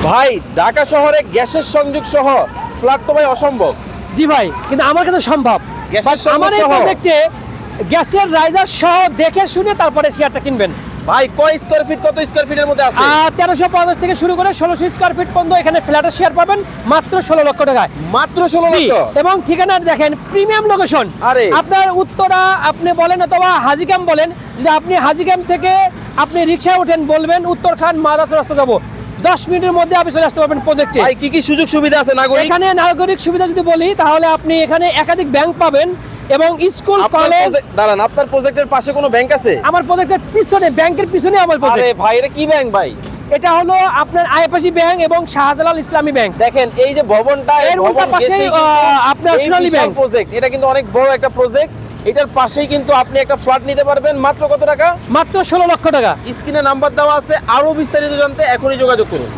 ভাই ঢাকা শহরে গ্যাসের সংযোগ সহ ফ্ল্যাট তো ভাই অসম্ভব। জি ভাই, কিন্তু আমার কাছে সম্ভব। গ্যাসের But আমার এই সংযোগ সহ? প্রজেক্টে গ্যাসের রাইজার সহ দেখে শুনে তারপরে শেয়ারটা কিনবেন। ভাই কয় স্কয়ার ফিট, কত স্কয়ার ফিটের মধ্যে আছে? 1350 থেকে শুরু করে 1600 স্কয়ার ফিট পর্যন্ত এখানে ফ্ল্যাটের শেয়ার পাবেন মাত্র 16 লক্ষ টাকায়। মাত্র 16 জি, লক্ষ। এবং ঠিকানা দেখেন প্রিমিয়াম লোকেশন। আরে। আপনার উত্তরা আপনি বলেন অথবা হাজিগ্রাম বলেন, যদি আপনি হাজিগ্রাম থেকে আপনি রিকশায় ওঠেন, বলবেন উত্তরখান মাদাস রাস্তা যাব, 10 মিনিটের মধ্যে আপনি চলে আসতে পারবেন প্রজেক্টে। ভাই কি কি সুযোগ সুবিধা আছে নাগরিক? এখানে নাগরিক সুবিধা যদি বলি তাহলে আপনি এখানে একাধিক ব্যাংক পাবেন এবং স্কুল কলেজ। দাঁড়ান, আপনার প্রজেক্টের পাশে কোনো ব্যাংক আছে? আমার প্রজেক্টের পিছনে, ব্যাংকের পিছনে আমার আরে প্রজেক্ট। ভাই এটা কি ব্যাংক ভাই? এটা হলো আপনার আইএফএসি ব্যাংক এবং শাহজালাল ইসলামী ব্যাংক। দেখেন এই যে ভবনটা, এর উল্টা পাশেই আপনার সোনালী ব্যাংক প্রজেক্ট, এটা কিন্তু অনেক বড় একটা প্রজেক্ট। এটার পাশেই কিন্তু আপনি একটা ফ্ল্যাট নিতে পারবেন মাত্র কত টাকা? মাত্র 16 লক্ষ টাকা। স্ক্রিনে নাম্বার দেওয়া আছে, আরো বিস্তারিত জানতে এখনই যোগাযোগ করুন।